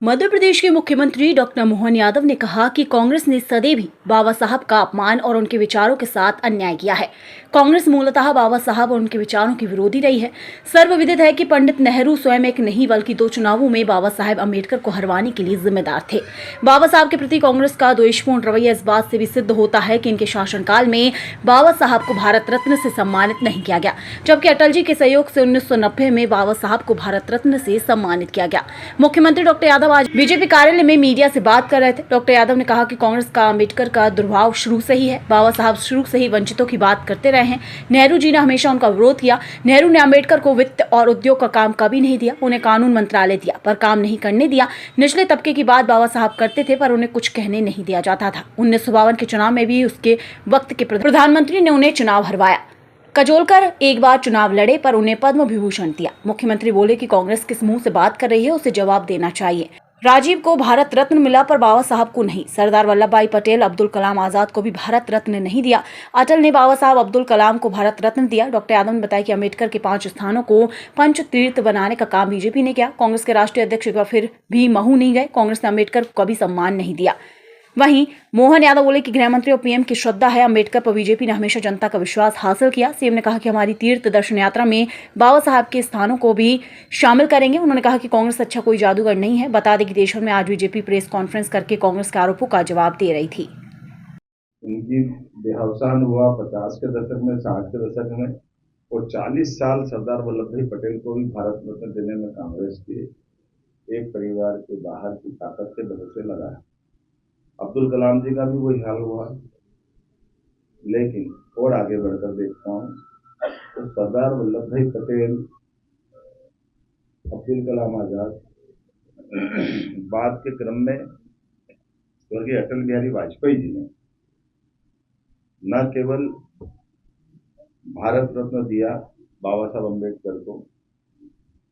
मध्य प्रदेश के मुख्यमंत्री डॉक्टर मोहन यादव ने कहा कि कांग्रेस ने सदैव ही बाबा साहब का अपमान और उनके विचारों के साथ अन्याय किया है। कांग्रेस मूलतः बाबा साहब और उनके विचारों की विरोधी रही है। सर्वविदित है कि पंडित नेहरू स्वयं एक नहीं बल्कि 2 चुनावों में बाबा साहब अम्बेडकर को हरवाने के लिए जिम्मेदार थे। बाबा साहब के प्रति कांग्रेस का द्वेषपूर्ण रवैया इस बात से भी सिद्ध होता है कि इनके शासनकाल में बाबा साहब को भारत रत्न से सम्मानित नहीं किया गया, जबकि अटल जी के सहयोग से 1990 में बाबा साहब को भारत रत्न से सम्मानित किया गया। मुख्यमंत्री डॉक्टर यादव आज बीजेपी कार्यालय में मीडिया से बात कर रहे थे। डॉक्टर यादव ने कहा कि कांग्रेस का अम्बेडकर का दुर्भाव शुरू से ही है। बाबा साहब शुरू से ही वंचितों की बात करते रहे हैं। नेहरू जी ने हमेशा उनका विरोध किया। नेहरू ने अम्बेडकर को वित्त और उद्योग का काम कभी नहीं दिया, उन्हें कानून मंत्रालय दिया पर काम नहीं करने दिया। निचले तबके की बात बाबा साहब करते थे पर उन्हें कुछ कहने नहीं दिया जाता था। 1952 के चुनाव में भी उसके वक्त के प्रधानमंत्री ने उन्हें चुनाव हरवाया। कजोलकर एक बार चुनाव लड़े पर उन्हें पद्म विभूषण दिया। मुख्यमंत्री बोले कि कांग्रेस किस मुंह से बात कर रही है, उसे जवाब देना चाहिए। राजीव को भारत रत्न मिला पर बाबा साहब को नहीं। सरदार वल्लभ भाई पटेल, अब्दुल कलाम आजाद को भी भारत रत्न नहीं दिया। अटल ने बाबा साहब अब्दुल कलाम को भारत रत्न दिया। डॉक्टर यादव ने बताया कि अम्बेडकर के 5 स्थानों को पंच तीर्थ बनाने का काम बीजेपी ने किया। कांग्रेस के राष्ट्रीय अध्यक्ष एक बार फिर भी महू नहीं गए। कांग्रेस ने अम्बेडकर को कभी सम्मान नहीं दिया। वहीं मोहन यादव बोले कि गृह मंत्री और पीएम की श्रद्धा है। अम्बेडकर पर बीजेपी ने हमेशा जनता का विश्वास हासिल किया। सीएम ने कहा कि हमारी तीर्थ दर्शन यात्रा में बाबा साहब के स्थानों को भी शामिल करेंगे। उन्होंने कहा कि कांग्रेस अच्छा कोई जादूगर नहीं है। बता दें कि देशभर में आज बीजेपी प्रेस कॉन्फ्रेंस करके कांग्रेस के आरोपों का जवाब दे रही थी। उनकी देहावसान हुआ 50 के दशक में, 60 के दशक में, और 40 साल सरदार वल्लभ भाई पटेल को भी भारत रत्न देने में कांग्रेस के एक परिवार के बाहर की ताकत के भरोसे लगा है। अब्दुल कलाम जी का भी वही हाल हुआ। लेकिन और आगे बढ़कर देखता हूँ तो सरदार वल्लभ भाई पटेल, अब्दुल कलाम आजाद, बाद के क्रम में स्वर्गीय अटल बिहारी वाजपेयी जी ने न केवल भारत रत्न दिया बाबा साहब अम्बेडकर को,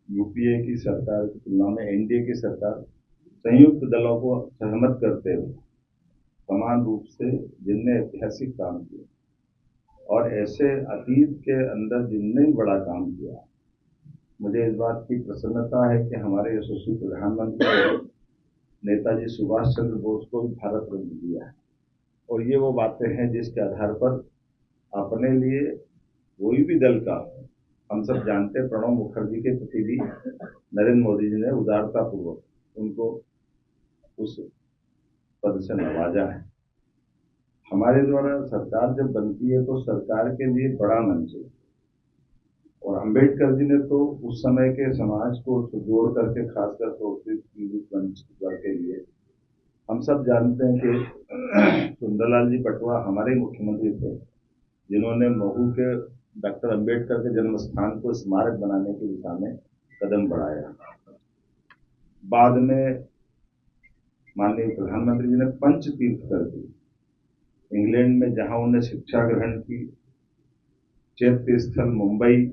यूपीए की सरकार की तुलना में एनडीए की सरकार संयुक्त दलों को सहमत करते हुए समान रूप से जिनने ऐतिहासिक काम किए और ऐसे अतीत के अंदर जिनने बड़ा काम किया, मुझे इस बात की प्रसन्नता है कि हमारे यशस्वी प्रधानमंत्री नेताजी सुभाष चंद्र बोस को भी भारत रत्न दिया है। और ये वो बातें हैं जिसके आधार पर अपने लिए कोई भी दल का, हम सब जानते हैं प्रणब मुखर्जी के प्रति भी नरेंद्र मोदी जी ने उदारतापूर्वक उनको उस पद से नवाजा है। हमारे द्वारा सरकार जब बनती है तो सरकार के लिए बड़ा मंच है, और अम्बेडकर जी ने तो उस समय के समाज को जोड़ करके खासकर शोषित पीड़ित वंचित वर्ग के लिए, हम सब जानते हैं कि सुंदरलाल जी पटवा हमारे मुख्यमंत्री थे जिन्होंने महू के डॉक्टर अम्बेडकर के जन्म स्थान को स्मारक बनाने की दिशा में कदम बढ़ाया। बाद में माननीय प्रधानमंत्री जी ने पंच तीर्थ कर दी। इंग्लैंड में जहां उन्होंने शिक्षा ग्रहण की, चैत्य स्थल मुंबई,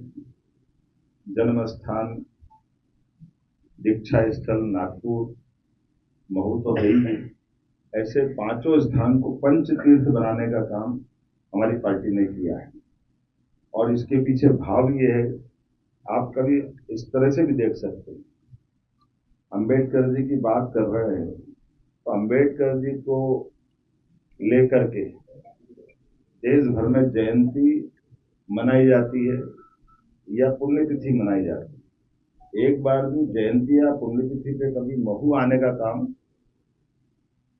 जन्म स्थान दीक्षा स्थल नागपुर, महू तो है ही, ऐसे 5 स्थान को पंच तीर्थ बनाने का काम हमारी पार्टी ने किया है। और इसके पीछे भाव ये है, आप कभी इस तरह से भी देख सकते हैं, अम्बेडकर जी की बात कर रहे हैं तो अम्बेडकर जी को लेकर के देश भर में जयंती मनाई जाती है या पुण्यतिथि मनाई जाती है। एक बार भी जयंती या पुण्यतिथि पे कभी महू आने का काम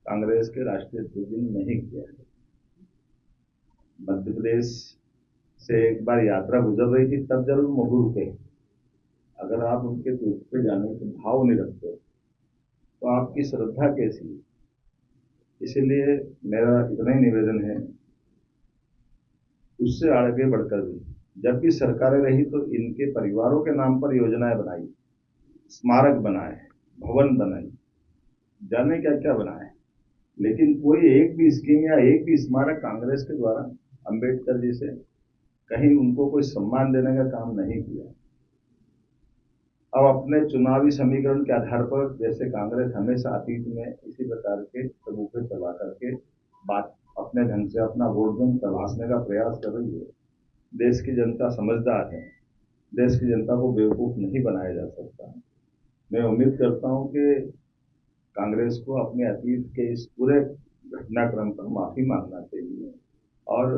कांग्रेस के राष्ट्रीय अध्यक्ष ने नहीं किया है। मध्य प्रदेश से एक बार यात्रा गुजर रही थी, तब जरूर महू रुके। अगर आप उनके तीर्थ पे जाने के भाव नहीं रखते तो आपकी श्रद्धा कैसी है? इसीलिए मेरा इतना ही निवेदन है, उससे आगे बढ़कर भी जब भी सरकारें रही तो इनके परिवारों के नाम पर योजनाएं बनाई, स्मारक बनाए, भवन बनाई, जाने क्या क्या बनाए, लेकिन कोई एक भी स्कीम या एक भी स्मारक कांग्रेस के द्वारा अम्बेडकर जी से कहीं उनको कोई सम्मान देने का काम नहीं किया। अब अपने चुनावी समीकरण के आधार पर, जैसे कांग्रेस हमेशा अतीत में इसी प्रकार के सबूते चला करके बात अपने ढंग से अपना वोट बैंक तलाशने का प्रयास कर रही है। देश की जनता समझदार है, देश की जनता को बेवकूफ नहीं बनाया जा सकता। मैं उम्मीद करता हूं कि कांग्रेस को अपने अतीत के इस पूरे घटनाक्रम पर माफी मांगना चाहिए और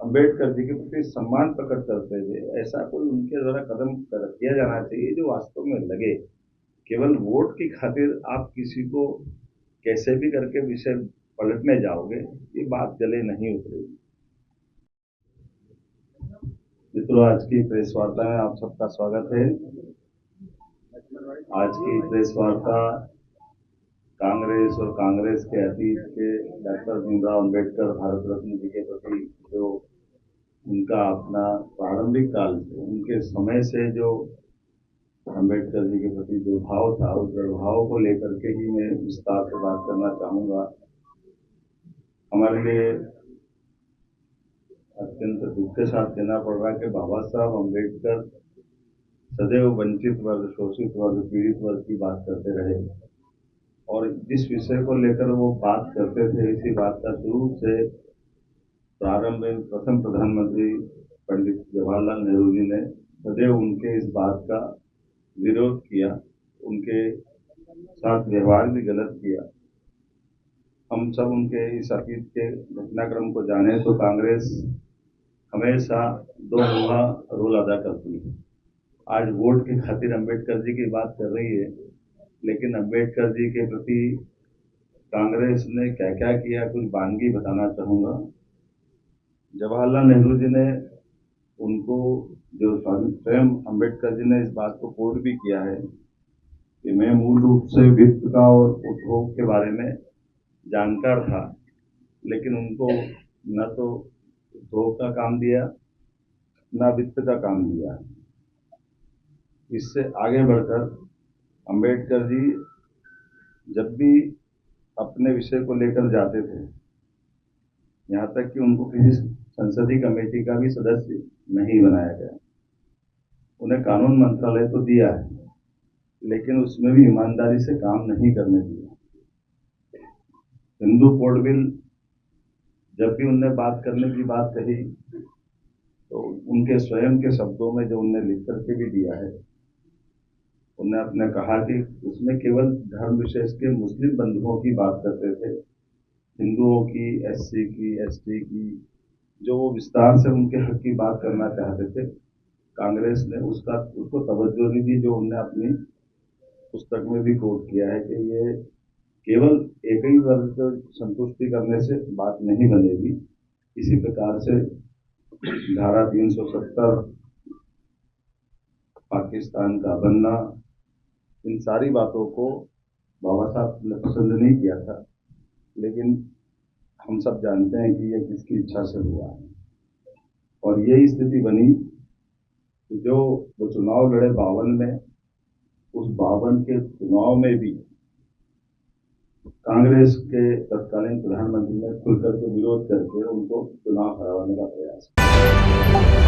अंबेडकर जी के प्रति सम्मान प्रकट करते हुए ऐसा कोई उनके द्वारा कदम किया जाना चाहिए जो वास्तव में लगे। केवल वोट की खातिर आप किसी को कैसे भी करके विषय पलटने जाओगे, ये बात गले नहीं उतरेगी। मित्रों, आज की प्रेस वार्ता में आप सबका स्वागत है। आज की प्रेस वार्ता कांग्रेस और कांग्रेस के अतीत के डॉक्टर भीमराव अंबेडकर भारत रत्न जी के प्रति जो उनका अपना प्रारंभिक काल से उनके समय से जो अंबेडकर जी के प्रति जो भाव था, उस भाव को लेकर के ही मैं विस्तार से बात करना चाहूंगा। हमारे लिए अत्यंत दुख के साथ कहना पड़ रहा है कि बाबा साहब अंबेडकर सदैव वंचित वर्ग, शोषित वर्ग, पीड़ित वर्ग की बात करते रहे और जिस विषय को लेकर वो बात करते थे, इसी बात का शुरू से प्रारंभ में प्रथम प्रधानमंत्री पंडित जवाहरलाल नेहरू जी ने सदैव उनके इस बात का विरोध किया, उनके साथ व्यवहार भी गलत किया। हम सब उनके इस अतीत के घटनाक्रम को जाने तो कांग्रेस हमेशा दो मुहा रोल अदा करती है। आज वोट की खातिर अंबेडकर जी की बात कर रही है, लेकिन अंबेडकर जी के प्रति कांग्रेस ने क्या क्या किया, कुछ बानगी बताना चाहूंगा। जवाहरलाल नेहरू जी ने उनको जो स्वयं अंबेडकर जी ने इस बात को कोट भी किया है कि मैं मूल रूप से वित्त का और उपभोग के बारे में जानकार था, लेकिन उनको न तो उपभोग का काम दिया न वित्त का काम दिया। इससे आगे बढ़कर अंबेडकर जी जब भी अपने विषय को लेकर जाते थे, यहाँ तक कि उनको किसी संसदीय कमेटी का भी सदस्य नहीं बनाया गया। उन्हें कानून मंत्रालय तो दिया है, लेकिन उसमें भी ईमानदारी से काम नहीं करने दिया। हिंदू कोड बिल जब भी उनने बात करने की बात कही तो उनके स्वयं के शब्दों में जो उनने लिख करके भी दिया है, उन्होंने अपने कहा कि उसमें केवल धर्म विशेष के मुस्लिम बंधुओं की बात करते थे, हिंदुओं की, एससी की, एसटी की, जो वो विस्तार से उनके हक की बात करना चाहते थे, कांग्रेस ने उसको तवज्जो नहीं दी, जो उन्होंने अपनी पुस्तक में भी कोट किया है कि ये केवल एक ही वर्ग को संतुष्टि करने से बात नहीं बनेगी। इसी प्रकार से धारा 370, पाकिस्तान का बनना, इन सारी बातों को बाबा साहब ने पसंद नहीं किया था, लेकिन हम सब जानते हैं कि यह किसकी इच्छा से हुआ है और यही स्थिति बनी कि जो वो चुनाव लड़े 52 में, उस 52 के चुनाव में भी कांग्रेस के तत्कालीन प्रधानमंत्री ने खुलकर के विरोध करके उनको चुनाव हराने का प्रयास किया।